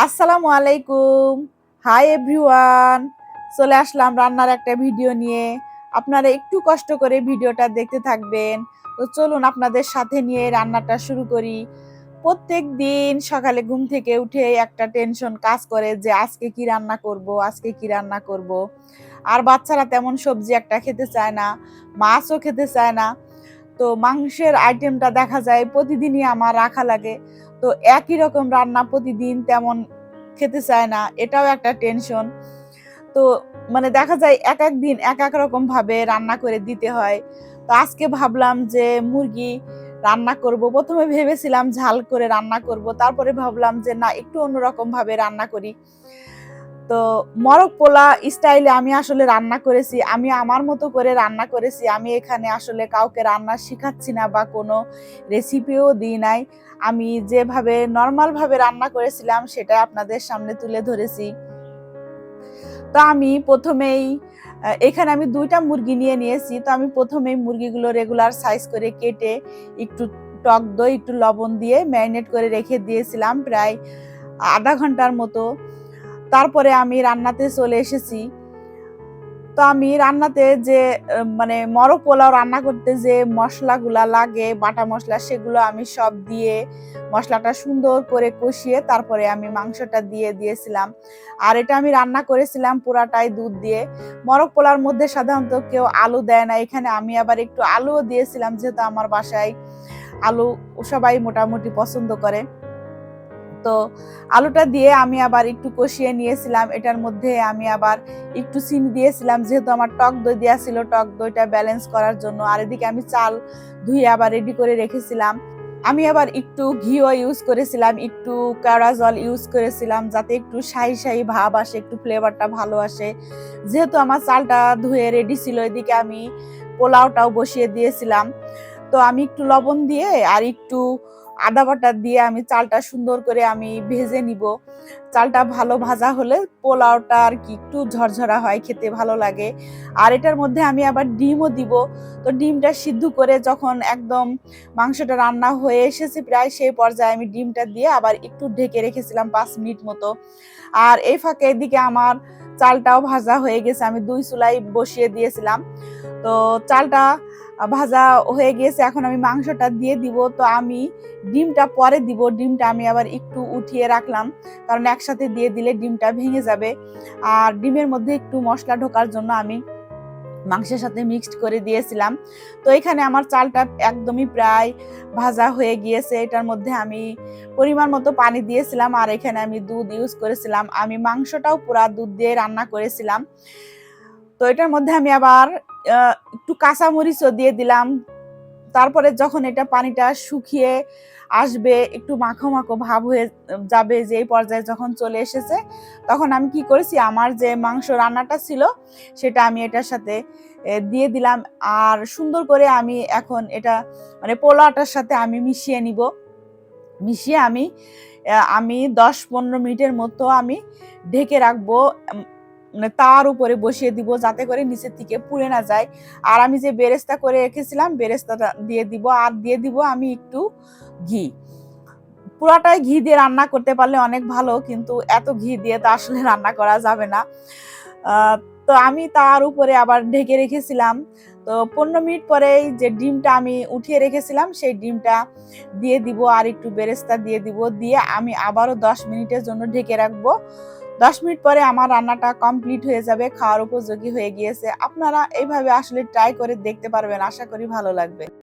আসসালামু আলাইকুম। Hi everyone. চলে আসলাম রান্নার একটা ভিডিও নিয়ে। আপনারা একটু কষ্ট করে ভিডিওটা দেখতে থাকবেন। তো চলুন আপনাদের সাথে নিয়ে রান্নাটা শুরু করি। প্রত্যেক দিন সকালে ঘুম থেকে উঠে একটা টেনশন কাজ করে যে আজকে কি রান্না করব, আজকে কি রান্না করব। আর বাচ্চারা তেমন সবজি একটা খেতে চায় না, মাছও খেতে চায় না। তো মাংসের আইটেমটা দেখা যায় প্রতিদিনই আমার রাখা লাগে। তো একই রকম রান্না প্রতিদিন তেমন খেতে চায় না, এটাও একটা টেনশন। তো মানে দেখা যায় এক এক দিন এক এক রকম ভাবে রান্না করে দিতে হয়। তো আজকে ভাবলাম যে মুরগি রান্না করব। প্রথমে ভেবেছিলাম ঝাল করে রান্না করব, তারপরে ভাবলাম যে না, একটু অন্যরকম ভাবে রান্না করি। তো মরক পোলা স্টাইলে আমি আসলে রান্না করেছি, আমি আমার মতো করে রান্না করেছি। আমি এখানে আসলে কাউকে রান্না শিখাচ্ছি না বা কোনো রেসিপিও দিই নাই। আমি যেভাবে নর্মাল ভাবে রান্না করেছিলাম সেটা আপনাদের সামনে তুলে ধরেছি। তো আমি প্রথমেই এখানে আমি ২টা মুরগি নিয়ে নিয়েছি। তো আমি প্রথমেই মুরগিগুলো রেগুলার সাইজ করে কেটে একটু টক দই, একটু লবণ দিয়ে ম্যারিনেট করে রেখে দিয়েছিলাম প্রায় ০.৫ ঘন্টার মতো। তারপরে আমি রান্নাতে চলে এসেছি। তো আমি রান্নাতে যে মানে মরক পোলাও রান্না করতে যে মসলাগুলা লাগে, বাটা মসলা, সেগুলো আমি সব দিয়ে মসলাটা সুন্দর করে কষিয়ে তারপরে আমি মাংসটা দিয়ে দিয়েছিলাম। আর এটা আমি রান্না করেছিলাম পুরাটাই দুধ দিয়ে। মরক পোলাওর মধ্যে সাধারণত কেউ আলু দেয় না। এখানে আমি আবার একটু আলুও দিয়েছিলাম, যেহেতু আমার বাসায় আলু সবাই মোটামুটি পছন্দ করে। তো আলুটা দিয়ে আমি আবার একটু কষিয়ে নিয়েছিলাম। এটার মধ্যে আমি আবার একটু চিনি দিয়েছিলাম, যেহেতু আমার টক দই দেয়া ছিল, টক দইটা ব্যালেন্স করার জন্য। আর এদিকে আমি চাল ধুয়ে আবার রেডি করে রেখেছিলাম। আমি আবার একটু ঘিও ইউজ করেছিলাম, একটু কেওড়া জল ইউজ করেছিলাম, যাতে একটু শাহি শাহি ভাব আসে, একটু ফ্লেভারটা ভালো আসে। যেহেতু আমার চালটা ধুয়ে রেডি ছিল, এদিকে আমি পোলাওটাও বসিয়ে দিয়েছিলাম। তো আমি একটু লবণ দিয়ে আর একটু আদা বাটা দিয়ে আমি চালটা সুন্দর করে আমি ভেজে নিব। চালটা ভালো ভাজা হলে পোলাওটা আর কি একটু ঝরঝরা হয়, খেতে ভালো লাগে। আর এটার মধ্যে আমি আবার ডিমও দিব। তো ডিমটা সিদ্ধ করে যখন একদম মাংসটা রান্না হয়ে এসেছে প্রায়, সেই পর্যায়ে আমি ডিমটা দিয়ে আবার একটু ঢেকে রেখেছিলাম ৫ মিনিট মতো। আর এই ফাঁকে এদিকে আমার চালটাও ভাজা হয়ে গেছে, আমি ২ চুলায় বসিয়ে দিয়েছিলাম। তো চালটা ভাজা হয়ে গিয়েছে, এখন আমি মাংসটা দিয়ে দিব। তো আমি ডিমটা পরে দিব, ডিমটা আমি আবার একটু উঠিয়ে রাখলাম, কারণ একসাথে দিয়ে দিলে ডিমটা ভেঙে যাবে। আর ডিমের মধ্যে একটু মশলা ঢোকার জন্য আমি মাংসের সাথে মিক্সড করে দিয়েছিলাম। তো এখানে আমার চালটা একদমই প্রায় ভাজা হয়ে গিয়েছে। এটার মধ্যে আমি পরিমাণ মতো পানি দিয়েছিলাম, আর এখানে আমি দুধ ইউজ করেছিলাম। আমি মাংসটাও পুরা দুধ দিয়ে রান্না করেছিলাম। তো এটার মধ্যে আমি আবার একটু কাঁচামরিচও দিয়ে দিলাম। তারপরে যখন এটা পানিটা শুকিয়ে আসবে, একটু মাখো মাখো ভাব হয়ে যাবে, যে এই পর্যায়ে যখন চলে এসেছে, তখন আমি কি করেছি, আমার যে মাংস রান্নাটা ছিল সেটা আমি এটার সাথে দিয়ে দিলাম। আর সুন্দর করে আমি এখন এটা মানে পোলাওটার সাথে আমি মিশিয়ে নিব। মিশিয়ে আমি ১০-১৫ মিনিটের মতো আমি ঢেকে রাখবো। মানে তার উপরে বসিয়ে দিব, যাতে করে নিচের থেকে পুড়ে না যায়। আর আমি যে বেরেস্তা করে রেখেছিলাম, বেরেস্তাটা দিয়ে দিব। আর দিয়ে দিব আমি একটু ঘি। পুরাটাই ঘি দিয়ে রান্না করতে পারলে অনেক ভালো, কিন্তু এত ঘি দিয়ে তো আসলে রান্না করা যাবে না। তো আমি তার উপরে আবার ঢেকে রেখেছিলাম। তো ১৫ মিনিট পরেই যে ডিমটা আমি উঠিয়ে রেখেছিলাম, সেই ডিমটা দিয়ে দিব, আর একটু বেরেস্তা দিয়ে দিব। দিয়ে আমি আবারও ১০ মিনিটের জন্য ঢেকে রাখবো। ১০ মিনিট পরে আমার রান্নাটা কমপ্লিট হয়ে যাবে, খাওয়ার উপযোগী হয়ে গিয়েছে। আপনারা এইভাবে আসলে ট্রাই করে দেখতে পারবেন, আশা করি ভালো লাগবে।